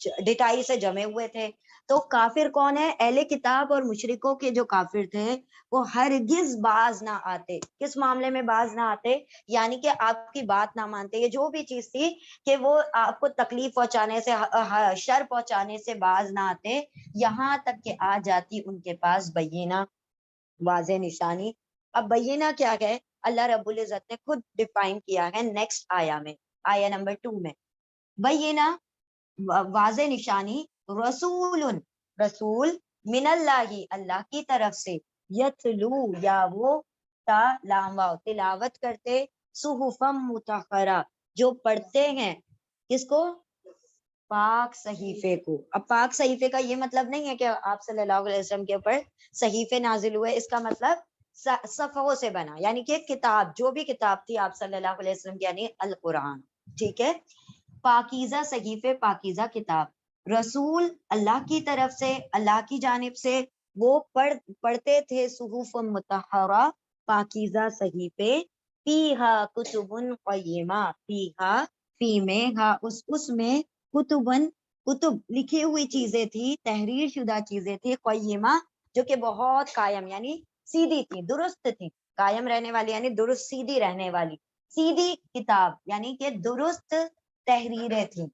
ڈٹائی سے جمے ہوئے تھے. تو کافر کون ہے؟ اہل کتاب اور مشرکوں کے جو کافر تھے وہ ہرگز باز نہ آتے. کس معاملے میں باز نہ آتے؟ یعنی کہ آپ کی بات نہ مانتے. یہ جو بھی چیز تھی کہ وہ آپ کو تکلیف پہنچانے سے، شر پہنچانے سے باز نہ آتے، یہاں تک کہ آ جاتی ان کے پاس بینہ، واضح نشانی. اب بینہ کیا ہے؟ اللہ رب العزت نے خود ڈیفائن کیا ہے نیکسٹ آیا میں، آیا نمبر 2 میں. بینہ واضح نشانی، رسول، رسول، من اللہ، اللہ کی طرف سے، یتلو، یا وہ تا لام واو تلاوت کرتے، صحفم مطہرہ، جو پڑھتے ہیں کس کو؟ پاک صحیفے کو. اب پاک صحیفے کا یہ مطلب نہیں ہے کہ آپ صلی اللہ علیہ وسلم کے اوپر صحیفے نازل ہوئے، اس کا مطلب صفحوں سے بنا، یعنی کہ کتاب، جو بھی کتاب تھی آپ صلی اللہ علیہ وسلم کی، یعنی القرآن. ٹھیک ہے، پاکیزہ صحیفے، پاکیزہ کتاب. رسول اللہ کی طرف سے، اللہ کی جانب سے، وہ پڑھتے تھے صحف مطہرہ، پاکیزہ صحیفے، فیہا کتب قیمہ، فیہا، فی میں، ہا اس میں، کتبن، کتب لکھی ہوئی چیزیں تھی، تحریر شدہ چیزیں تھی، قیمہ جو کہ بہت قائم، یعنی سیدھی تھی، درست تھی. قائم رہنے والی یعنی درست سیدھی رہنے والی، سیدھی کتاب یعنی کہ درست تحریریں تھیں.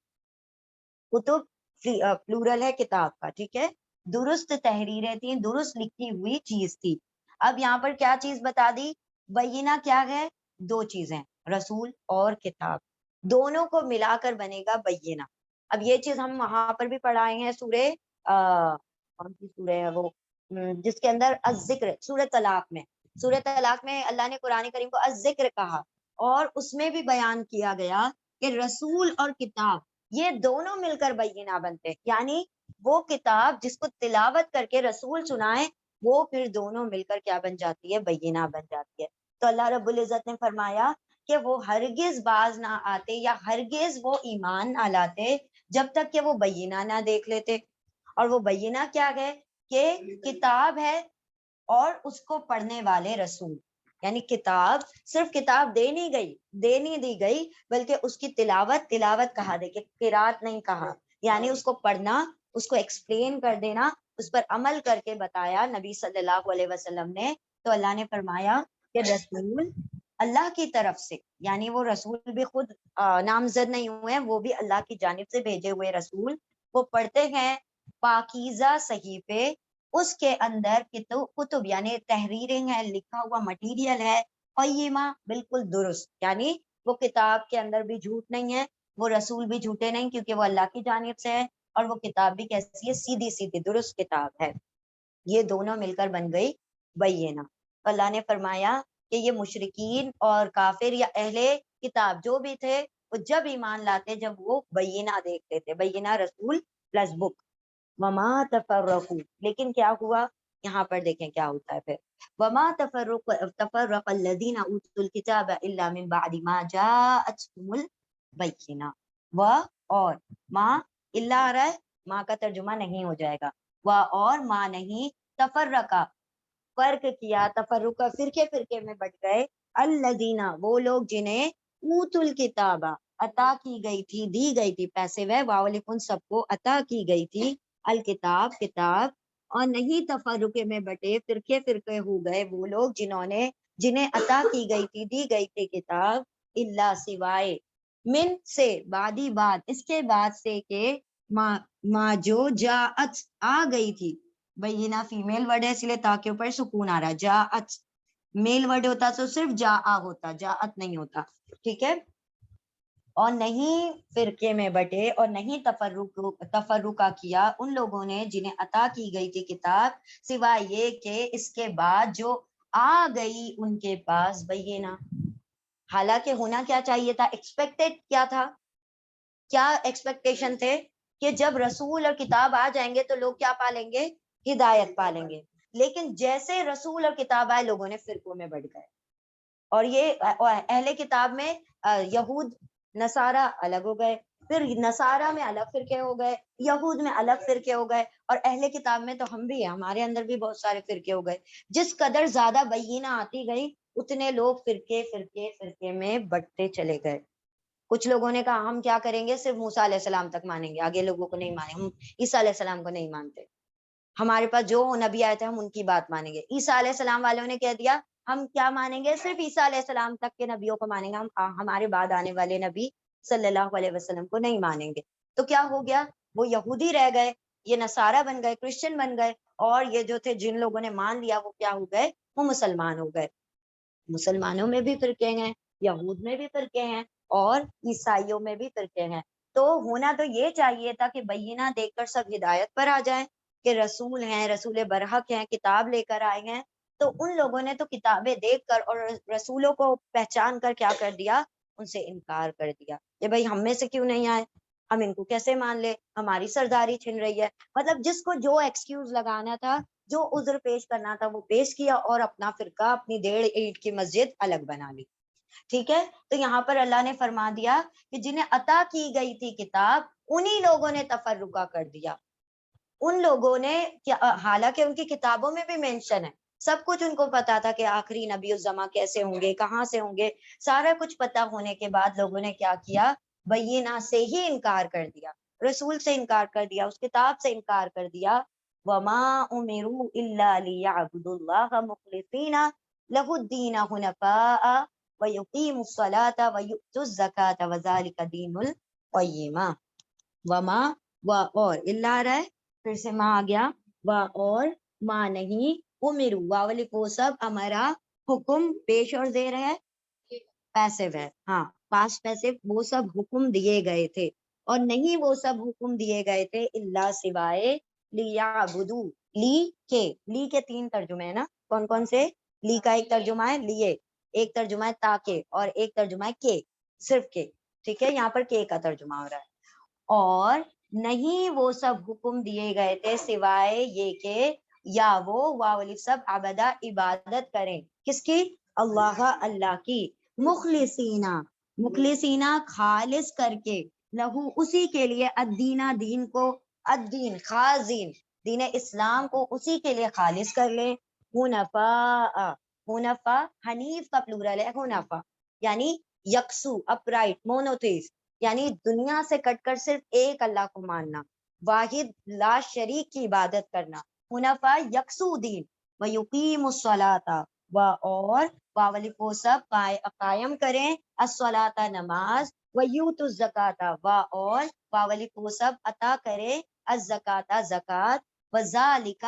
کتب پلورل ہے کتاب کا، ٹھیک ہے، درست تحریریں تھیں، درست لکھی ہوئی چیز تھی. اب یہاں پر کیا چیز بتا دی؟ بینہ کیا ہے؟ 2 چیزیں، رسول اور کتاب، دونوں کو ملا کر بنے گا بینہ. اب یہ چیز ہم وہاں پر بھی پڑھائے ہیں، سورہ کون سی سورہ ہے وہ، جس کے اندر الذکر، سورہ طلاق میں. سورہ طلاق میں اللہ نے قرآن کریم کو الذکر کہا، اور اس میں بھی بیان کیا گیا کہ رسول اور کتاب یہ دونوں مل کر بینہ بنتے، یعنی وہ کتاب جس کو تلاوت کر کے رسول سنائے، وہ پھر دونوں مل کر کیا بن جاتی ہے؟ بینہ بن جاتی ہے. تو اللہ رب العزت نے فرمایا کہ وہ ہرگز باز نہ آتے، یا ہرگز وہ ایمان نہ لاتے جب تک کہ وہ بینہ نہ دیکھ لیتے. اور وہ بینہ کیا ہے؟ کہ کتاب ہے اور اس کو پڑھنے والے رسول، یعنی کتاب صرف کتاب دے نہیں دی گئی، بلکہ اس کی تلاوت کہا دے، کہ قرات نہیں کہا، یعنی اس کو پڑھنا، اس کو ایکسپلین کر دینا، اس پر عمل کر کے بتایا نبی صلی اللہ علیہ وسلم نے. تو اللہ نے فرمایا کہ رسول اللہ کی طرف سے، یعنی وہ رسول بھی خود نامزد نہیں ہوئے ہیں، وہ بھی اللہ کی جانب سے بھیجے ہوئے رسول، وہ پڑھتے ہیں پاکیزہ صحیفے، اس کے اندر کتب یعنی تحریریں ہیں، لکھا ہوا مٹیریل ہے، قیمہ بالکل درست، یعنی وہ کتاب کے اندر بھی جھوٹ نہیں ہے، وہ رسول بھی جھوٹے نہیں، کیونکہ وہ اللہ کی جانب سے ہے، اور وہ کتاب بھی کیسی ہے؟ سیدھی سیدھی درست کتاب ہے. یہ دونوں مل کر بن گئی بینہ. اللہ نے فرمایا کہ یہ مشرکین اور کافر یا اہل کتاب جو بھی تھے، وہ جب ایمان لاتے جب وہ بینہ دیکھتے تھے، بینہ رسول پلس بک. وما تفرقوا، لیکن کیا ہوا؟ یہاں پر دیکھیں کیا ہوتا ہے پھر. وما تفرق الذین اوتوا الکتاب الا من بعد ما جاءتهم البینہ. اور ما الا آ رہا ہے، ما کا ترجمہ نہیں ہو جائے گا، اور ما نہیں، تفرقہ فرق کیا، تفرقہ فرقے میں بٹ گئے، الذین وہ لوگ جنہیں اوتوا الکتاب عطا کی گئی تھی، دی گئی تھی، پیسے وہ واولکن سب کو عطا کی گئی تھی، الکتاب کتاب، اور نہیں تفرقے میں بٹے، فرقے ہو گئے وہ لوگ جنہیں عطا کی گئی تھی، دی گئی تھی کتاب، الا سوائے، من سے، بعدی بات، اس کے بعد سے، کہ ما جو جاءت آ گئی تھی. بینہ فیمیل ورڈ ہے اس لیے تا کے اوپر سکون آ رہا ہے، جاءت میل ورڈ ہوتا تو صرف جاء ہوتا، جاءت نہیں ہوتا. ٹھیک ہے، اور نہیں فرقے میں بٹے، اور نہیں تفرقہ کیا ان لوگوں نے جنہیں عطا کی گئی تھی کتاب، سوائے یہ کہ اس کے بعد جو آ گئی ان کے پاس بینہ. حالانکہ ہونا کیا چاہیے تھا؟ ایکسپیکٹڈ کیا تھا؟ کیا ایکسپیکٹیشن تھے؟ کہ جب رسول اور کتاب آ جائیں گے تو لوگ کیا پالیں گے؟ ہدایت پالیں گے. لیکن جیسے رسول اور کتاب آئے، لوگوں نے فرقوں میں بٹ گئے. اور یہ اہل کتاب میں یہود نصارہ الگ ہو گئے، پھر نصارہ میں الگ فرقے ہو گئے، یہود میں الگ فرقے ہو گئے، اور اہل کتاب میں تو ہم بھی ہیں، ہمارے اندر بھی بہت سارے فرقے ہو گئے. جس قدر زیادہ بینہ آتی گئی، اتنے لوگ فرقے میں بٹتے چلے گئے. کچھ لوگوں نے کہا ہم کیا کریں گے, صرف موسیٰ علیہ السلام تک مانیں گے, آگے لوگوں کو نہیں مانیں, ہم عیسیٰ علیہ السلام کو نہیں مانتے, ہمارے پاس جو نبی آئے تھے ہم ان کی بات مانیں گے. عیسیٰ علیہ السلام والوں نے کہہ دیا ہم کیا مانیں گے, صرف عیسیٰ علیہ السلام تک کے نبیوں کو مانیں گے, ہم ہمارے بعد آنے والے نبی صلی اللہ علیہ وسلم کو نہیں مانیں گے. تو کیا ہو گیا, وہ یہودی رہ گئے, یہ نصارہ بن گئے, کرسچن بن گئے, اور یہ جو تھے جن لوگوں نے مان لیا وہ کیا ہو گئے, وہ مسلمان ہو گئے. مسلمانوں میں بھی فرقے ہیں, یہود میں بھی فرقے ہیں, اور عیسائیوں میں بھی فرقے ہیں. تو ہونا تو یہ چاہیے تھا کہ بینہ دیکھ کر سب ہدایت پر آ جائیں کہ رسول ہیں, رسول برحق ہیں, کتاب لے کر آئے ہیں. تو ان لوگوں نے تو کتابیں دیکھ کر اور رسولوں کو پہچان کر کیا کر دیا, ان سے انکار کر دیا کہ بھائی ہم میں سے کیوں نہیں آئے, ہم ان کو کیسے مان لے, ہماری سرداری چھن رہی ہے. مطلب جس کو جو ایکسکیوز لگانا تھا, جو عذر پیش کرنا تھا وہ پیش کیا, اور اپنا فرقہ, اپنی 1.5 اینٹ کی مسجد الگ بنا لی. ٹھیک ہے, تو یہاں پر اللہ نے فرما دیا کہ جنہیں عطا کی گئی تھی کتاب, انہی لوگوں نے تفرقہ کر دیا. ان لوگوں نے, حالانکہ ان کی کتابوں میں بھی مینشن ہے, سب کچھ ان کو پتا تھا کہ آخری نبی الزما کیسے ہوں گے, کہاں سے ہوں گے, سارا کچھ پتا ہونے کے بعد لوگوں نے کیا کیا, بینہ سے ہی انکار کر دیا, رسول سے انکار کر دیا, اس کتاب سے انکار کر دیا. وما امروا الا ليعبدوا الله مخلصين له الدين حنفاء ويقيموا الصلاة ويؤتوا الزكاة وذلك دين القيمة. وما, اور اللہ رہا ہے, پھر سے ماں آ گیا, اور ماں نہیں, امرو, واولی کو سب, امرا حکم, پیش اور زیر ہے, پیسو ہے, ہاں پاس پیسو, وہ سب حکم دیے گئے تھے, اور نہیں وہ سب حکم دیے گئے تھے اللہ سوائے لیعبدو, لی کے 3 ترجمے ہیں نا, کون کون سے, لی کا ایک ترجمہ ہے لیے, ایک ترجمہ ہے تاکہ, اور ایک ترجمہ ہے کے, صرف کے. ٹھیک ہے, یہاں پر کے کا ترجمہ ہو رہا ہے. اور نہیں وہ سب حکم دیے گئے تھے سوائے یہ کہ یا وہ واولی سب عبادہ, عبادت کریں, کس کی, اللہ, اللہ کی, مخلصینا, مخلصینا خالص کر کے, لہو, اسی کے لیے, الدینہ, دین کو, الدین خاص دین, دین اسلام کو اسی کے لیے خالص کر لیں. حنفاء, حنفاء حنیف کا پلورل ہے, حنفاء یعنی یکسو, اپرائٹ, مونوتھیس, یعنی دنیا سے کٹ کر صرف ایک اللہ کو ماننا, واحد لا شریک کی عبادت کرنا. حنفاء یکسو دین, ویقیم الصلاۃ, اور واولی کو سب قائم کریں, الصلاۃ نماز, ویؤت الزکاۃ, اور واولی کو سب عطا کریں, الزکاۃ زکات, وذالک,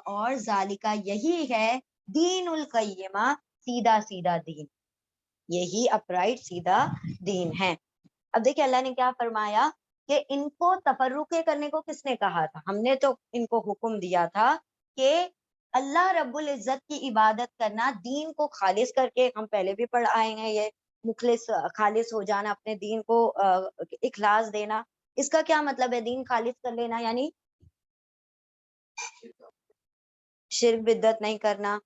اور ذالکہ یہی ہے, دین القیمہ, سیدھا سیدھا دین, یہی اپرائٹ سیدھا دین ہے. اب دیکھیں اللہ نے کیا فرمایا کہ ان کو تفرقے کرنے کو کس نے کہا تھا, ہم نے تو ان کو حکم دیا تھا کہ اللہ رب العزت کی عبادت کرنا, دین کو خالص کر کے, ہم پہلے بھی پڑھ آئے ہیں یہ مخلص, خالص ہو جانا, اپنے دین کو اخلاص دینا. اس کا کیا مطلب ہے, دین خالص کر لینا یعنی شرک بدعت نہیں کرنا,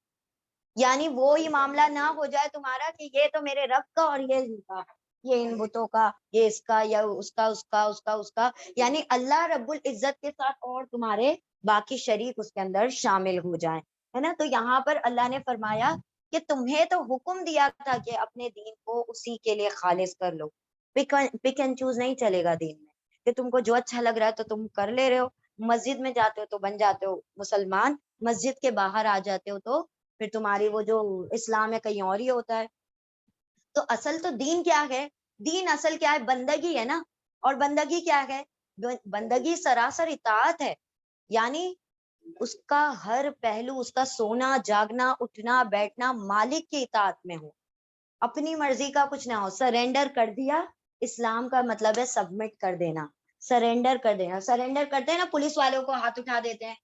یعنی وہی معاملہ نہ ہو جائے تمہارا کہ یہ تو میرے رب کا اور یہ ان کا, یہ ان بتوں کا, یہ اس کا, یا اس کا, اس کا, اس کا, اس کا, یعنی اللہ رب العزت کے ساتھ اور تمہارے باقی شریک اس کے اندر شامل ہو جائیں, ہے نا. تو یہاں پر اللہ نے فرمایا کہ تمہیں تو حکم دیا تھا کہ اپنے دین کو اسی کے لیے خالص کر لو, پک اینڈ چوز نہیں چلے گا دین میں, کہ تم کو جو اچھا لگ رہا ہے تو تم کر لے رہے ہو, مسجد میں جاتے ہو تو بن جاتے ہو مسلمان, مسجد کے باہر آ جاتے ہو تو پھر تمہاری وہ جو اسلام ہے کہیں اور ہی ہوتا ہے. تو اصل تو دین کیا ہے, دین اصل کیا ہے, بندگی ہے نا. اور بندگی کیا ہے, بندگی سراسر اطاعت ہے, یعنی اس کا ہر پہلو, اس کا سونا جاگنا, اٹھنا بیٹھنا مالک کی اطاعت میں ہو, اپنی مرضی کا کچھ نہ ہو, سرینڈر کر دیا. اسلام کا مطلب ہے سبمٹ کر دینا, سرینڈر کر دینا. سرینڈر کرتے ہیں نا, پولیس والوں کو ہاتھ اٹھا دیتے ہیں,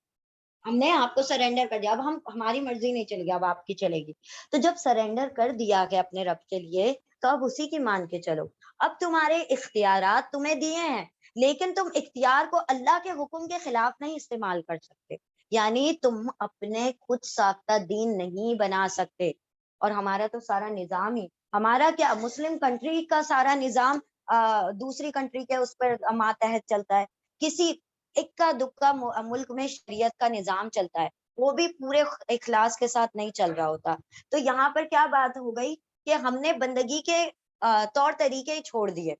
ہم نے آپ کو سرینڈر کر دیا, اب ہماری مرضی نہیں چلے گی, اب آپ کی چلے گی. تو جب سرینڈر کر دیا گیا اپنے رب کے لیے, تو اب اسی کی مان کے چلو. اب تمہارے اختیارات تمہیں دیے ہیں, لیکن تم اختیار کو اللہ کے حکم کے خلاف نہیں استعمال کر سکتے, یعنی تم اپنے خود ساختہ دین نہیں بنا سکتے. اور ہمارا تو سارا نظام ہی, ہمارا کیا, مسلم کنٹری کا سارا نظام دوسری کنٹری کے اس پر ماتحت چلتا ہے. کسی اکا دکا ملک میں شریعت کا نظام چلتا ہے, وہ بھی پورے اخلاص کے ساتھ نہیں چل رہا ہوتا. تو یہاں پر کیا بات ہو گئی کہ ہم نے بندگی کے طور طریقے ہی چھوڑ دیے.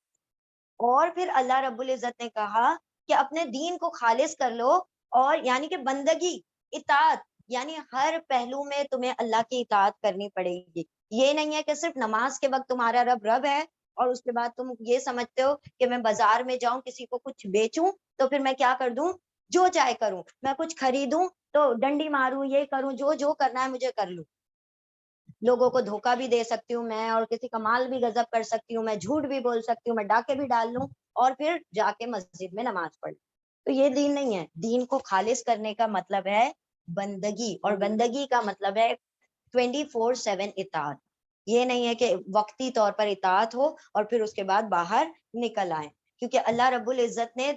اور پھر اللہ رب العزت نے کہا کہ اپنے دین کو خالص کر لو, اور یعنی کہ بندگی, اطاعت, یعنی ہر پہلو میں تمہیں اللہ کی اطاعت کرنی پڑے گی. یہ نہیں ہے کہ صرف نماز کے وقت تمہارا رب رب ہے اور اس کے بعد تم یہ سمجھتے ہو کہ میں بازار میں جاؤں, کسی کو کچھ بیچوں تو پھر میں کیا کر دوں, جو چاہے کروں, میں کچھ خریدوں تو ڈنڈی ماروں, یہ کروں, جو کرنا ہے مجھے کر لوں. لوگوں کو دھوکہ بھی دے سکتی ہوں میں, اور کسی کا مال بھی غصب کر سکتی ہوں میں, جھوٹ بھی بول سکتی ہوں میں, ڈاکے بھی ڈال لوں, اور پھر جا کے مسجد میں نماز پڑھ لوں. تو یہ دین نہیں ہے. دین کو خالص کرنے کا مطلب ہے بندگی, اور بندگی کا مطلب ہے 24/7 اطاعت. یہ نہیں ہے کہ وقتی طور پر اطاعت ہو اور پھر اس کے بعد باہر نکل آئیں. کیونکہ اللہ رب العزت نے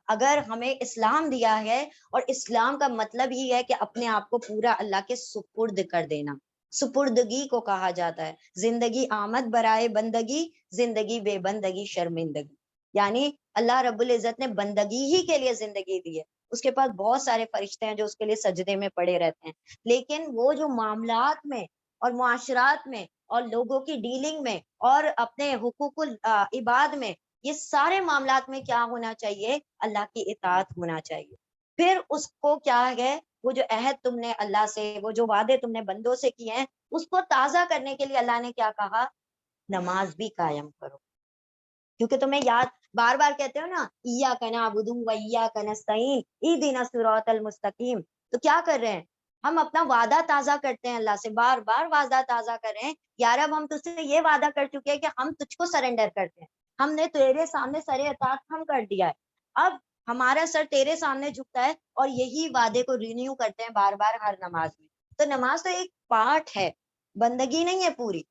اگر ہمیں اسلام دیا ہے, اور اسلام کا مطلب ہی ہے کہ اپنے آپ کو پورا اللہ کے سپرد کر دینا. سپردگی کو کہا جاتا ہے. زندگی آمد برائے بندگی, زندگی بے بندگی شرمندگی. یعنی اللہ رب العزت نے بندگی ہی کے لیے زندگی دی ہے. اس کے پاس بہت سارے فرشتے ہیں جو اس کے لیے سجدے میں پڑے رہتے ہیں, لیکن وہ جو معاملات میں اور معاشرات میں اور لوگوں کی ڈیلنگ میں اور اپنے حقوق العباد میں, یہ سارے معاملات میں کیا ہونا چاہیے, اللہ کی اطاعت ہونا چاہیے. پھر اس کو کیا ہے, وہ جو عہد تم نے اللہ سے, وہ جو وعدے تم نے بندوں سے کیے ہیں, اس کو تازہ کرنے کے لیے اللہ نے کیا کہا, نماز بھی قائم کرو. کیونکہ تمہیں یاد بار بار کہتے ہو نا, ایاک نعبد و ایاک نستعین اہدنا الصراط المستقیم. تو کیا کر رہے ہیں, ہم اپنا وعدہ تازہ کرتے ہیں اللہ سے, بار بار وعدہ تازہ کر رہے ہیں. یار اب ہم تجھ سے یہ وعدہ کر چکے ہیں کہ ہم تجھ کو سرنڈر کرتے ہیں, ہم نے تیرے سامنے سر اطاعت ہم کر دیا ہے, اب ہمارا سر تیرے سامنے جھکتا ہے, اور یہی وعدے کو رینیو کرتے ہیں بار بار ہر نماز میں. تو نماز تو ایک پارٹ ہے, بندگی نہیں ہے پوری.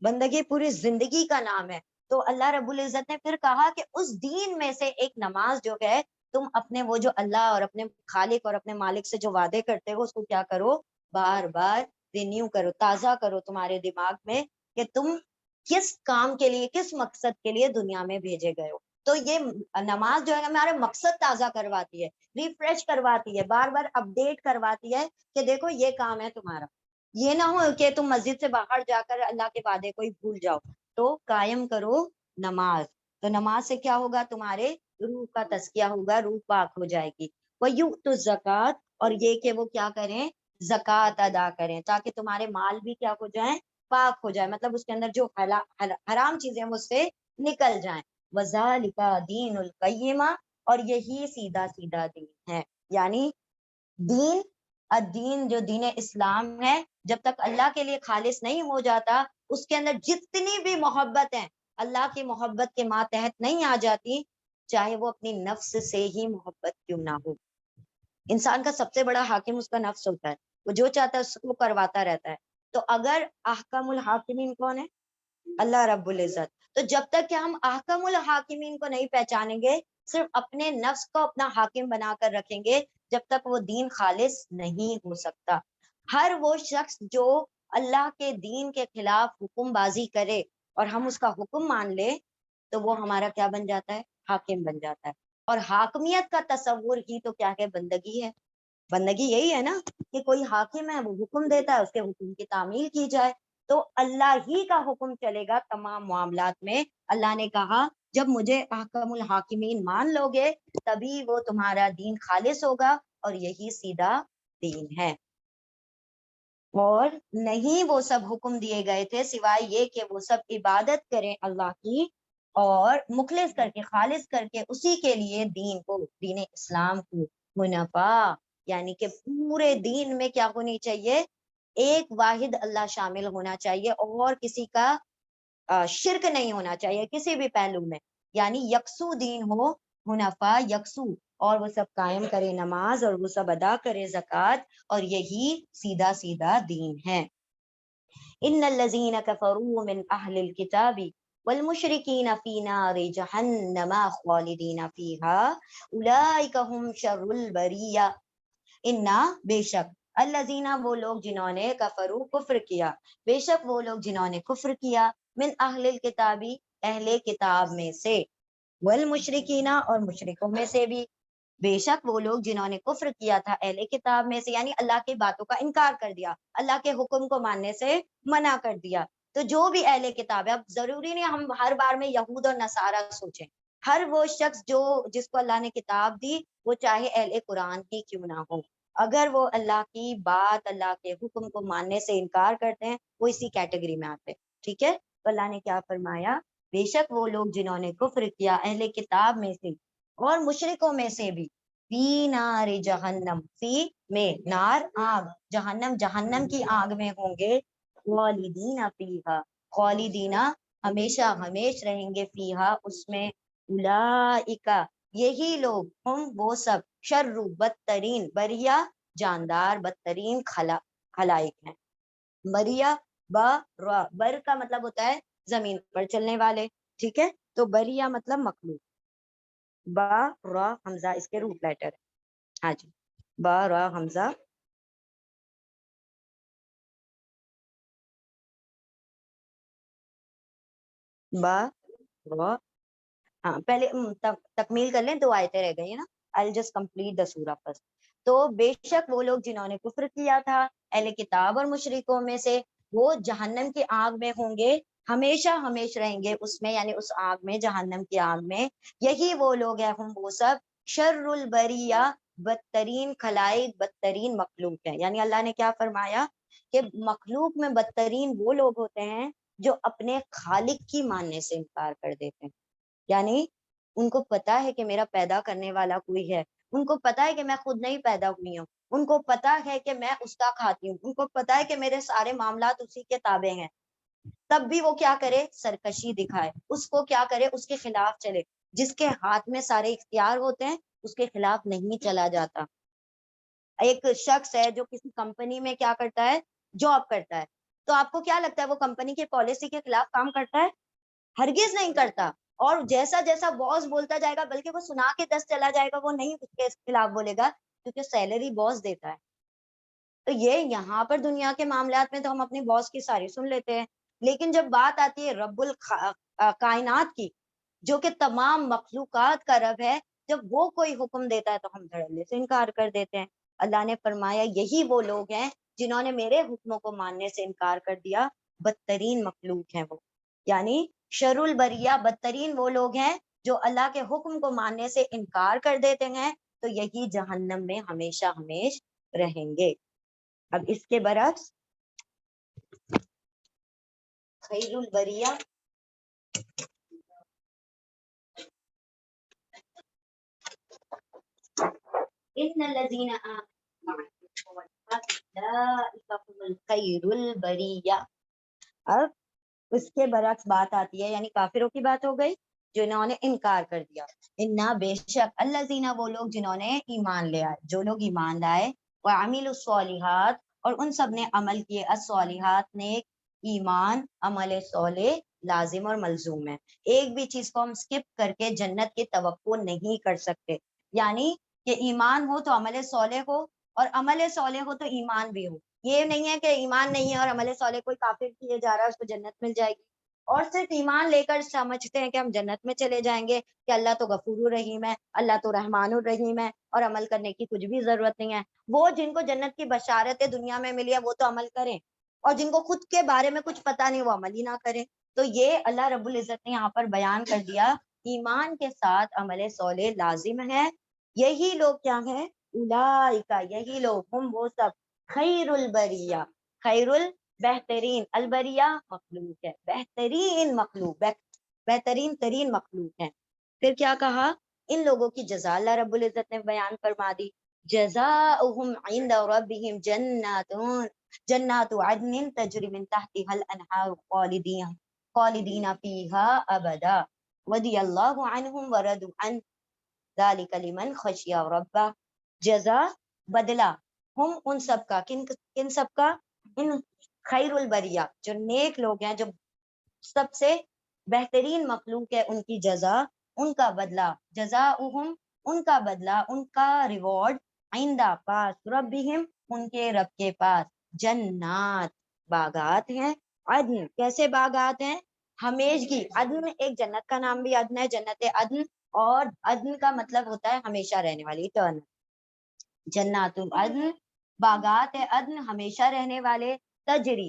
بندگی پوری زندگی کا نام ہے. تو اللہ رب العزت نے پھر کہا کہ اس دین میں سے ایک نماز جو ہے, تم اپنے وہ جو اللہ اور اپنے خالق اور اپنے مالک سے جو وعدے کرتے ہو, اس کو کیا کرو, بار بار رینیو کرو, تازہ کرو تمہارے دماغ میں کہ تم کس کام کے لیے, کس مقصد کے لیے دنیا میں بھیجے گئے ہو. تو یہ نماز جو ہے ہمارا مقصد تازہ کرواتی ہے, ریفریش کرواتی ہے, بار بار اپڈیٹ کرواتی ہے کہ دیکھو یہ کام ہے تمہارا. یہ نہ ہو کہ تم مسجد سے باہر جا کر اللہ کے وعدے کو ہی بھول جاؤ. تو قائم کرو نماز. تو نماز سے کیا ہوگا, تمہارے روح کا تزکیہ ہوگا, روح پاک ہو جائے گی. وَيُؤْتُ الزَّكَاةَ, اور یہ کہ وہ کیا کریں, زکوٰۃ ادا کریں, تاکہ تمہارے مال بھی کیا ہو جائیں, پاک ہو جائے, مطلب اس کے اندر جو حرام چیزیں وہ سے نکل جائیں. وَذَلِكَ دِينُ الْقَيِّمَةِ, اور یہی سیدھا سیدھا دین ہے. یعنی دین, الدین جو دین اسلام ہے, جب تک اللہ کے لیے خالص نہیں ہو جاتا, اس کے اندر جتنی بھی محبت ہیں, اللہ کی محبت کے ماتحت نہیں آ جاتی, چاہے وہ اپنی نفس سے ہی محبت کیوں نہ ہو. انسان کا سب سے بڑا حاکم اس کا نفس ہوتا ہے, وہ جو چاہتا ہے اس کو کرواتا رہتا ہے. تو اگر احکم الحاکمین کون ہے, اللہ رب العزت. تو جب تک کہ ہم احکم الحاکمین کو نہیں پہچانیں گے, صرف اپنے نفس کو اپنا حاکم بنا کر رکھیں گے, جب تک وہ دین خالص نہیں ہو سکتا. ہر وہ شخص جو اللہ کے دین کے خلاف حکم بازی کرے اور ہم اس کا حکم مان لے, تو وہ ہمارا کیا بن جاتا ہے, حاکم بن جاتا ہے. اور حاکمیت کا تصور ہی تو کیا ہے, بندگی ہے. بندگی یہی ہے نا کہ کوئی حاکم ہے, وہ حکم دیتا ہے, اس کے حکم کی تعمیل کی جائے. تو اللہ ہی کا حکم چلے گا تمام معاملات میں. اللہ نے کہا جب مجھے احکم الحاکمین مان لو گے, تبھی وہ تمہارا دین خالص ہوگا, اور یہی سیدھا دین ہے. اور نہیں وہ سب حکم دیے گئے تھے سوائے یہ کہ وہ سب عبادت کریں اللہ کی, اور مخلص کر کے, خالص کر کے, اسی کے لیے دین کو, دین اسلام کو منافع, یعنی کہ پورے دین میں کیا ہونی چاہیے, ایک واحد اللہ شامل ہونا چاہیے, اور کسی کا شرک نہیں ہونا چاہیے کسی بھی پہلو میں. یعنی یکسو دین ہو, منافع یکسو, اور وہ سب قائم کرے نماز, اور وہ سب ادا کرے زکوٰۃ, اور یہی سیدھا سیدھا دین ہے. ان الذین کفروا من اہل الکتاب والمشرکین فی نار جہنم خالدین فیہا اولئک هم شر البریہ. انا, بے شک, الذین, وہ لوگ جنہوں نے, کفروا, کفر کیا, بے شک وہ لوگ جنہوں نے کفر کیا, من اہل الکتابی, اہل کتاب میں سے, والمشرکین, اور مشرکوں میں سے بھی, بے شک وہ لوگ جنہوں نے کفر کیا تھا اہل کتاب میں سے, یعنی اللہ کی باتوں کا انکار کر دیا, اللہ کے حکم کو ماننے سے منع کر دیا. تو جو بھی اہل کتاب ہے, اب ضروری نہیں ہم ہر بار میں یہود اور نصارہ سوچیں, ہر وہ شخص جو جس کو اللہ نے کتاب دی وہ چاہے اہل قرآن ہی کیوں نہ ہو, اگر وہ اللہ کی بات, اللہ کے حکم کو ماننے سے انکار کرتے ہیں, وہ اسی کیٹیگری میں آتے ہیں. ٹھیک ہے, تو اللہ نے کیا فرمایا, بے شک وہ لوگ جنہوں نے کفر کیا اہل کتاب میں سے اور مشرکوں میں سے بھی, فی نار جہنم, فی میں, نار آگ, جہنم جہنم کی آگ میں ہوں گے, خالدین فیہا, خالدین ہمیشہ ہمیش رہیں گے, فیہا اس میں, اولئک یہی لوگ, ہم وہ سب, شر بدترین, بریا جاندار, بدترین خلائق ہیں. بریا بر کا مطلب ہوتا ہے زمین پر چلنے والے, ٹھیک ہے, تو بریا مطلب مخلوق, با را حمزہ اس کے روٹ لیٹر ہے. ہاں جی, با را حمزہ با را, ہاں پہلے تکمیل کر لیں, 2 آیتیں رہ گئی ہیں نا, I'll just complete the surah first. تو بے شک وہ لوگ جنہوں نے کفر کیا تھا اہل کتاب اور مشرکوں میں سے, وہ جہنم کی آگ میں ہوں گے, ہمیشہ ہمیش رہیں گے اس میں, یعنی اس آگ میں, جہنم کی آگ میں. یہی وہ لوگ ہیں, ہم وہ سب, شر البریہ, بدترین خلائق, بدترین مخلوق ہیں. یعنی اللہ نے کیا فرمایا کہ مخلوق میں بدترین وہ لوگ ہوتے ہیں جو اپنے خالق کی ماننے سے انکار کر دیتے ہیں. یعنی ان کو پتا ہے کہ میرا پیدا کرنے والا کوئی ہے, ان کو پتا ہے کہ میں خود نہیں پیدا ہوئی ہوں, ان کو پتا ہے کہ میں اس کا کھاتی ہوں, ان کو پتا ہے کہ میرے سارے معاملات اسی کے تابع ہیں, تب بھی وہ کیا کرے, سرکشی دکھائے, اس کو کیا کرے, اس کے خلاف چلے. جس کے ہاتھ میں سارے اختیار ہوتے ہیں اس کے خلاف نہیں چلا جاتا. ایک شخص ہے جو کسی کمپنی میں کیا کرتا ہے, جاب کرتا ہے, تو آپ کو کیا لگتا ہے وہ کمپنی کی پالیسی کے خلاف کام کرتا ہے؟ ہرگز نہیں کرتا. اور جیسا جیسا باس بولتا جائے گا, بلکہ وہ سنا کے 10 چلا جائے گا, وہ نہیں اس کے خلاف بولے گا, کیونکہ سیلری باس دیتا ہے. تو یہ یہاں پر دنیا کے معاملات میں تو ہم اپنی باس کی ساری سن لیتے ہیں, لیکن جب بات آتی ہے رب کائنات کی, جو کہ تمام مخلوقات کا رب ہے, جب وہ کوئی حکم دیتا ہے تو ہم دھڑلے سے انکار کر دیتے ہیں. اللہ نے فرمایا یہی وہ لوگ ہیں جنہوں نے میرے حکموں کو ماننے سے انکار کر دیا, بدترین مخلوق ہیں وہ. یعنی شر البریہ, بدترین وہ لوگ ہیں جو اللہ کے حکم کو ماننے سے انکار کر دیتے ہیں, تو یہی جہنم میں ہمیشہ ہمیش رہیں گے. اب اس کے برعکس خیر البریہ, ان الذین خیر البریہ. اب اس کے برعکس بات آتی ہے, یعنی کافروں کی بات ہو گئی جنہوں نے انکار کر دیا. انا بے شک, الذین وہ لوگ جنہوں نے ایمان لے آئے, جو لوگ ایمان لائے, وعملوا الصالحات اور ان سب نے عمل کیے, الصالحات نے, ایمان عمل صالح لازم اور ملزوم ہے. ایک بھی چیز کو ہم سکپ کر کے جنت کی توقع نہیں کر سکتے. یعنی کہ ایمان ہو تو عمل صالح ہو, اور عمل صالح ہو تو ایمان بھی ہو. یہ نہیں ہے کہ ایمان نہیں ہے اور عمل صالح کوئی کافر کیے جا رہا ہے اس کو جنت مل جائے گی, اور صرف ایمان لے کر سمجھتے ہیں کہ ہم جنت میں چلے جائیں گے, کہ اللہ تو غفور الرحیم ہے, اللہ تو رحمان الرحیم ہے, اور عمل کرنے کی کچھ بھی ضرورت نہیں ہے. وہ جن کو جنت کی بشارتیں دنیا میں ملی ہے وہ تو عمل کریں, اور جن کو خود کے بارے میں کچھ پتا نہیں وہ عمل ہی نہ کریں. تو یہ اللہ رب العزت نے یہاں پر بیان کر دیا, ایمان کے ساتھ عمل صالح لازم ہے. یہی لوگ کیا ہیں, اولئک, یہی لوگ, ہم وہ سب, خیر البریہ, خیر بہترین, البریہ مخلوق ہے, بہترین مخلوق, بہترین ترین مخلوق ہے. پھر کیا کہا, ان لوگوں کی جزا اللہ رب العزت نے بیان فرما دی, جزاؤہم عند ربہم جنات عدن تجری من تحتها الانہار خالدین فیہا ابدا رضی اللہ عنہم ورضوا عنہ ذالک لمن خشی ربہ. جزا, بدلہ, ہم ان سب کا, کن سب کا, ان خیر البریہ, جو نیک لوگ ہیں, جو سب سے بہترین مخلوق ہے, ان کی جزا, ان کا بدلہ, جزاؤہم, ان کا بدلہ, ان کا ریوارڈ, عندہ پاس, ربہم, ان کے رب کے پاس, جنات, باغات ہیں, عدن, کیسے باغات ہیں, ہمیشگی. عدن ایک جنت کا نام بھی عدن ہے, جنت عدن, اور عدن کا مطلب ہوتا ہے ہمیشہ رہنے والی, اٹرنل. جنات عدن, باغات عدن ہمیشہ رہنے والے, تجری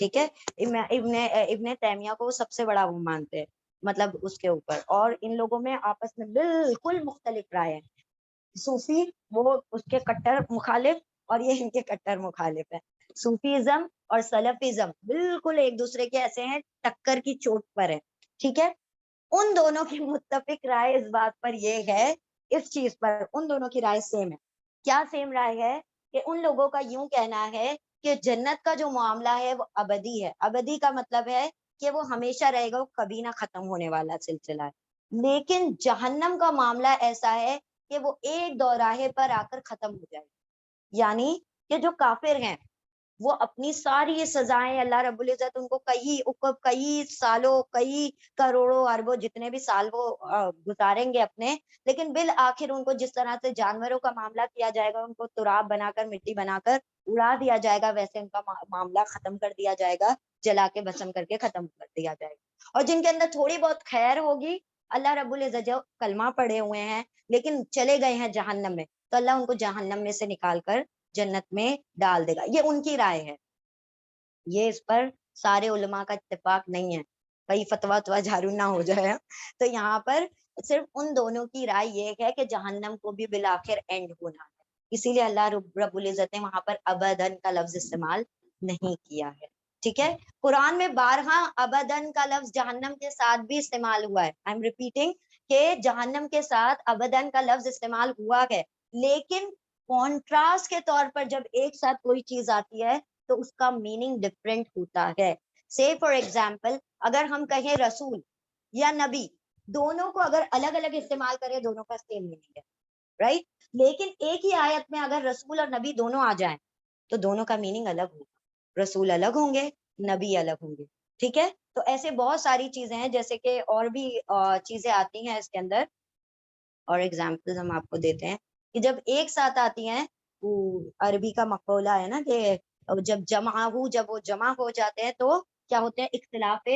ٹھیک ہے. ابن تیمیہ کو سب سے بڑا وہ مانتے ہیں مطلب اس کے اوپر, اور ان لوگوں میں آپس میں بالکل مختلف رائے ہیں. صوفی وہ اس کے کٹر مخالف اور یہ ان کے کٹر مخالف ہے. صوفیزم اور سلفیزم بالکل ایک دوسرے کے ایسے ہیں ٹکر کی چوٹ پر ہے. ٹھیک ہے, ان دونوں کی متفق رائے اس بات پر یہ ہے, اس چیز پر ان دونوں کی رائے سیم ہے. کیا سیم رائے ہے؟ کہ ان لوگوں کا یوں کہنا ہے کہ جنت کا جو معاملہ ہے وہ ابدی ہے. ابدی کا مطلب ہے کہ وہ ہمیشہ رہے گا, وہ کبھی نہ ختم ہونے والا سلسلہ ہے. لیکن جہنم کا معاملہ ایسا ہے کہ وہ ایک دوراہے پر آ کر ختم ہو جائے. یعنی کہ جو کافر ہیں وہ اپنی ساری یہ سزائیں اللہ رب العزت ان کو کئی سالوں, کئی کروڑوں اربوں جتنے بھی سال وہ گزاریں گے اپنے, لیکن بالآخر ان کو جس طرح سے جانوروں کا معاملہ کیا جائے گا, ان کو تراب بنا کر مٹی بنا کر اڑا دیا جائے گا, ویسے ان کا معاملہ ختم کر دیا جائے گا, جلا کے بھسم کر کے ختم کر دیا جائے گا. اور جن کے اندر تھوڑی بہت خیر ہوگی, اللہ رب العزت جو کلمہ پڑے ہوئے ہیں لیکن چلے گئے ہیں جہنم میں, تو اللہ ان کو جہنم میں سے نکال کر جنت میں ڈال دے گا. یہ ان کی رائے ہے, یہ اس پر سارے علماء کا اتفاق نہیں ہے, کئی فتویٰ جھارو نہ ہو جائے. تو یہاں پر صرف ان دونوں کی رائے یہ ہے کہ جہنم کو بھی بالآخر اینڈ ہونا ہے, اسی لیے اللہ رب العزت نے وہاں پر ابدن کا لفظ استعمال نہیں کیا ہے. ٹھیک ہے, قرآن میں بارہا ابدن کا لفظ جہنم کے ساتھ بھی استعمال ہوا ہے. آئی ایم ریپیٹنگ کہ جہنم کے ساتھ ابدن کا لفظ استعمال ہوا ہے, لیکن کانٹراسٹ کے طور پر جب ایک ساتھ کوئی چیز آتی ہے تو اس کا میننگ ڈفرینٹ ہوتا ہے. سے فار ایگزامپل اگر ہم کہیں رسول یا نبی, دونوں کو اگر الگ الگ استعمال کریں دونوں کا سیم میننگ ہے, رائٹ. لیکن ایک ہی آیت میں اگر رسول اور نبی دونوں آ جائیں تو دونوں کا میننگ الگ ہوگا, رسول الگ ہوں گے, نبی الگ ہوں گے. ٹھیک ہے, تو ایسے بہت ساری چیزیں ہیں جیسے کہ اور بھی چیزیں آتی ہیں اس کے اندر, اور ایگزامپل ہم آپ کو دیتے ہیں کہ جب ایک ساتھ آتی ہیں, عربی کا مقولہ ہے نا کہ جب وہ جمع ہو جاتے ہیں تو کیا ہوتے ہیں, اختلاف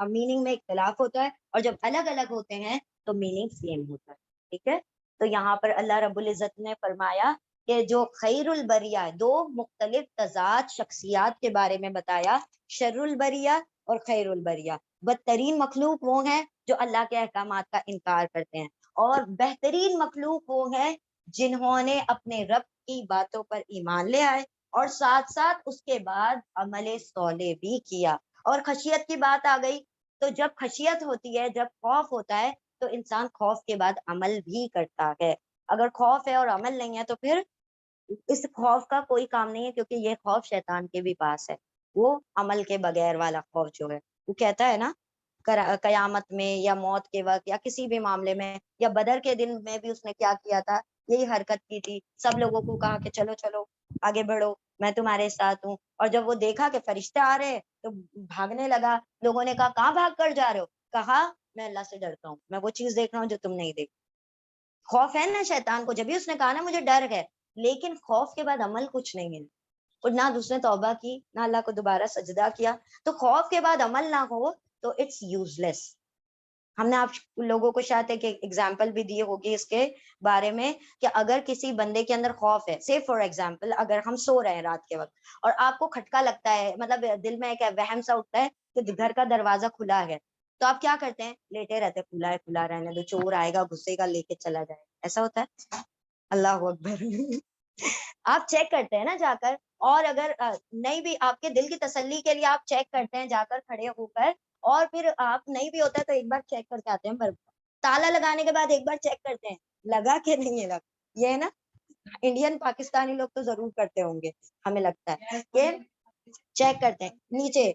میننگ میں اختلاف ہوتا ہے, اور جب الگ الگ ہوتے ہیں تو میننگ سیم ہوتا ہے. ٹھیک ہے, تو یہاں پر اللہ رب العزت نے فرمایا کہ جو خیر البریہ, دو مختلف تضاد شخصیات کے بارے میں بتایا, شر البریہ اور خیر البریہ. بدترین مخلوق وہ ہیں جو اللہ کے احکامات کا انکار کرتے ہیں, اور بہترین مخلوق وہ ہیں جنہوں نے اپنے رب کی باتوں پر ایمان لے آئے اور ساتھ ساتھ اس کے بعد عمل صالح بھی کیا. اور خشیت کی بات آ گئی, تو جب خشیت ہوتی ہے, جب خوف ہوتا ہے, تو انسان خوف کے بعد عمل بھی کرتا ہے. اگر خوف ہے اور عمل نہیں ہے تو پھر اس خوف کا کوئی کام نہیں ہے, کیونکہ یہ خوف شیطان کے بھی پاس ہے. وہ عمل کے بغیر والا خوف جو ہے, وہ کہتا ہے نا قیامت میں یا موت کے وقت یا کسی بھی معاملے میں, یا بدر کے دن میں بھی اس نے کیا کیا تھا, یہی حرکت کی تھی. سب لوگوں کو کہا کہ چلو چلو آگے بڑھو, میں تمہارے ساتھ ہوں. اور جب وہ دیکھا کہ فرشتے آ رہے تو بھاگنے لگا. لوگوں نے کہا کہاں بھاگ کر جا رہے ہو؟ کہا میں اللہ سے ڈرتا ہوں, میں وہ چیز دیکھ رہا ہوں جو تم نہیں دیکھ. خوف ہے نا شیطان کو, جب بھی اس نے کہا نا مجھے ڈر ہے, لیکن خوف کے بعد عمل کچھ نہیں ہے, اور نہ اس نے توبہ کی, نہ اللہ کو دوبارہ سجدہ کیا. تو خوف کے بعد عمل نہ ہو تو اٹس یوز لیس. ہم نے آپ لوگوں کو شاید ایک ایگزامپل بھی دی ہوگی اس کے بارے میں کہ اگر کسی بندے کے اندر خوف ہے, سے فار ایگزامپل اگر ہم سو رہے ہیں رات کے وقت اور آپ کو کھٹکا لگتا ہے, مطلب دل میں ایک وہم سا اٹھتا ہے کہ گھر کا دروازہ کھلا ہے, تو آپ کیا کرتے ہیں, لیٹے رہتے ہیں, کھلا ہے کھلا رہنے دو, چور آئے گا گھسے گا لے کے چلا جائے گا, ایسا ہوتا ہے. اللہ اکبر. آپ چیک کرتے ہیں نا جا کر, اور اگر نہیں بھی آپ کے دل کی تسلی کے لیے آپ چیک کرتے ہیں جا کر کھڑے ہو کر, اور پھر آپ نہیں بھی ہوتا تو ایک بار چیک کر کے آتے ہیں. تالا لگانے کے بعد ایک بار چیک کرتے ہیں لگا کہ نہیں ہے لگا. یہ ہے نا, انڈین پاکستانی لوگ تو ضرور کرتے ہوں گے, ہمیں لگتا ہے کہ چیک کرتے ہیں نیچے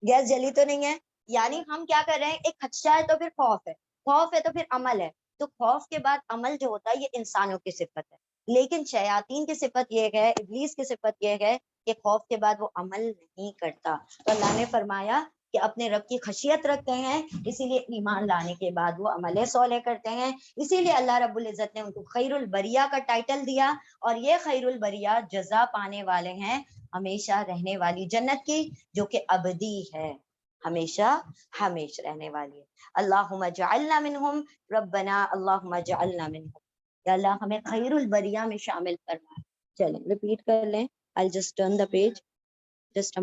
گیس جلی تو نہیں ہے. یعنی ہم کیا کر رہے ہیں, ایک خدشہ ہے تو پھر خوف ہے, خوف ہے تو پھر عمل ہے. تو خوف کے بعد عمل جو ہوتا ہے یہ انسانوں کی صفت ہے, لیکن شیاطین کی صفت یہ ہے, ابلیس کی صفت یہ ہے کہ خوف کے بعد وہ عمل نہیں کرتا. تو اللہ نے فرمایا کہ اپنے رب کی خشیت رکھتے ہیں, اسی لیے ایمان لانے کے بعد وہ عمل صالح کرتے ہیں. اسی لیے اللہ رب العزت نے ان کو خیر البریہ کا ٹائٹل دیا, اور یہ خیر البریہ جزا پانے والے ہیں ہمیشہ رہنے والی جنت کی, جو کہ ابدی ہے, ہمیشہ ہمیشہ رہنے والی ہے. اللہم اجعلنا منہم ربنا اللہم اجعلنا منہم, یا اللہ ہمیں خیر البریہ میں شامل فرما. چلیں ریپیٹ کر لیں, I'll just turn the page just a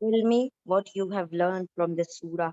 Tell me what you have learned from this surah.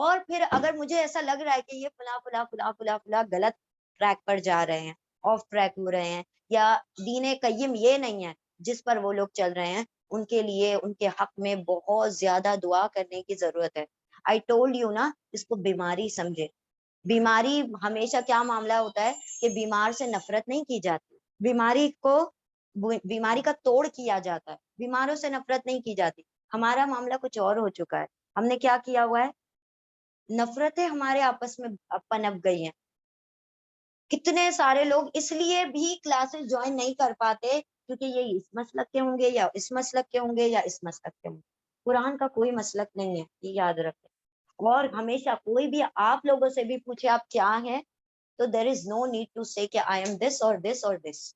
اور پھر اگر مجھے ایسا لگ رہا ہے کہ یہ فلاں فلاں فلاں فلاں فلاں غلط ٹریک پر جا رہے ہیں، آف ٹریک ہو رہے ہیں، یا دین قیم یہ نہیں ہے جس پر وہ لوگ چل رہے ہیں، ان کے لیے ان کے حق میں بہت زیادہ دعا کرنے کی ضرورت ہے. آئی ٹولڈ یو نا، اس کو بیماری سمجھے. بیماری ہمیشہ کیا معاملہ ہوتا ہے کہ بیمار سے نفرت نہیں کی جاتی، بیماری کا توڑ کیا جاتا ہے، بیماروں سے نفرت نہیں کی جاتی. ہمارا معاملہ کچھ اور ہو چکا ہے. ہم نے کیا کیا ہوا ہے؟ نفرتیں ہمارے آپس میں پنپ گئی ہیں. کتنے سارے لوگ اس لیے بھی کلاسز جوائن نہیں کر پاتے کیونکہ یہ اس مسلک کے ہوں گے یا اس مسلک کے ہوں گے یا اس مسلک کے ہوں گے. قرآن کا کوئی مسلک نہیں ہے، یہ یاد رکھیں. اور ہمیشہ کوئی بھی آپ لوگوں سے بھی پوچھے آپ کیا ہیں، تو دیر از نو نیڈ ٹو سے کہ آئی ایم دس اور دس اور this.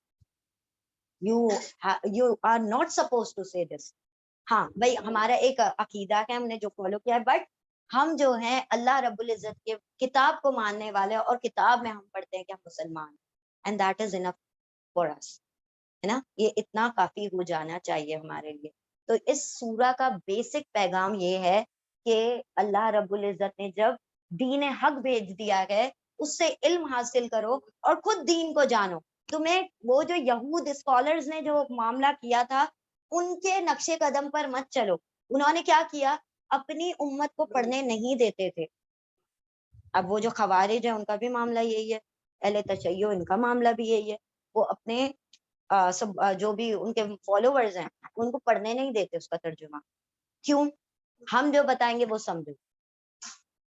You are not suppose to say this. ہاں بھائی ہمارا ایک عقیدہ ہے، ہم نے جو فالو کیا ہے، بٹ ہم جو ہیں اللہ رب العزت کے کتاب کو ماننے والے، اور کتاب میں ہم پڑھتے ہیں کہ ہم مسلمان ہیں. And that is enough for us, ہے نا. یہ اتنا کافی ہو جانا چاہیے ہمارے لیے. تو اس سورہ کا بیسک پیغام یہ ہے کہ اللہ رب العزت نے جب دین حق بھیج دیا ہے، اس سے علم حاصل کرو اور خود دین کو جانو. تمہیں وہ جو یہود اسکالرز نے جو معاملہ کیا تھا، ان کے نقش قدم پر مت چلو. انہوں نے کیا کیا؟ اپنی امت کو پڑھنے نہیں دیتے تھے. اب وہ جو خوارج ہیں ان کا بھی معاملہ یہی ہے، اہل تشیع ان کا معاملہ بھی یہی ہے. وہ اپنے سب جو بھی ان کے فالوورز ہیں ان کو پڑھنے نہیں دیتے اس کا ترجمہ. کیوں؟ ہم جو بتائیں گے وہ سمجھو،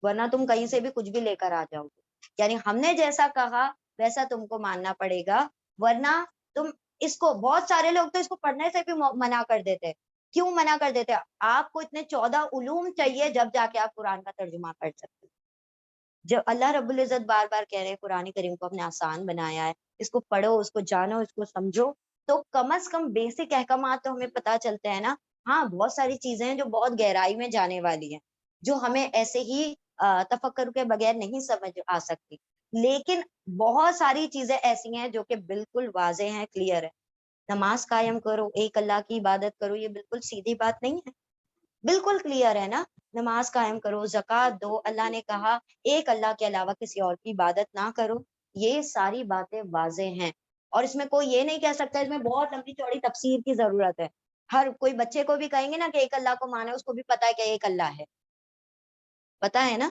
ورنہ تم کہیں سے بھی کچھ بھی لے کر آ جاؤ گے. یعنی ہم نے جیسا کہا ویسا تم کو ماننا پڑے گا، ورنہ تم اس کو، بہت سارے لوگ تو اس کو پڑھنے سے بھی منع کر دیتے. کیوں منع کر دیتے؟ آپ کو اتنے 14 علوم چاہیے جب جا کے آپ قرآن کا ترجمہ پڑھ سکتے. جب اللہ رب العزت بار بار کہہ رہے ہیں قرآن کریم کو اپنے آسان بنایا ہے، اس کو پڑھو، اس کو جانو، اس کو سمجھو، تو کم از کم بیسک احکامات تو ہمیں پتہ چلتے ہیں نا. ہاں بہت ساری چیزیں ہیں جو بہت گہرائی میں جانے والی ہیں، جو ہمیں ایسے ہی تفکر کے بغیر نہیں سمجھ آ سکتی. لیکن بہت ساری چیزیں ایسی ہیں جو کہ بالکل واضح ہیں، کلیئر ہے. نماز قائم کرو، ایک اللہ کی عبادت کرو، یہ بالکل سیدھی بات نہیں ہے، بالکل کلیئر ہے نا. نماز قائم کرو، زکوٰۃ دو، اللہ نے کہا ایک اللہ کے علاوہ کسی اور کی عبادت نہ کرو. یہ ساری باتیں واضح ہیں، اور اس میں کوئی یہ نہیں کہہ سکتا اس میں بہت لمبی چوڑی تفسیر کی ضرورت ہے. ہر کوئی بچے کو بھی کہیں گے نا کہ ایک اللہ کو مانے، اس کو بھی پتا ہے کہ ایک اللہ ہے، پتا ہے نا.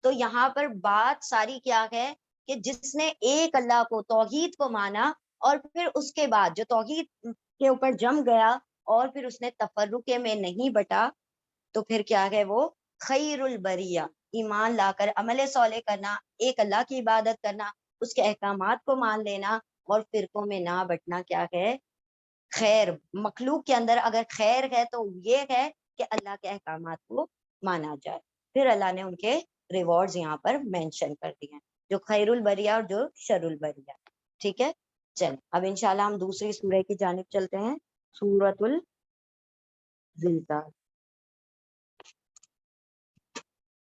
تو یہاں پر بات ساری کیا ہے کہ جس نے ایک اللہ کو، توحید کو مانا، اور پھر اس کے بعد جو توحید کے اوپر جم گیا اور پھر اس نے تفرقے میں نہیں بٹا، تو پھر کیا ہے وہ خیر البریہ. ایمان لا کر عمل صالح کرنا، ایک اللہ کی عبادت کرنا، اس کے احکامات کو مان لینا اور فرقوں میں نہ بٹنا کیا ہے خیر. مخلوق کے اندر اگر خیر ہے تو یہ ہے کہ اللہ کے احکامات کو مانا جائے. پھر اللہ نے ان کے ریوارڈز یہاں پر مینشن کر دیے ہیں، جو خیر البریہ اور جو شر البریہ. ٹھیک ہے، چل اب انشاءاللہ ہم دوسری سورہ کی جانب چلتے ہیں، سورۃ الزلزال.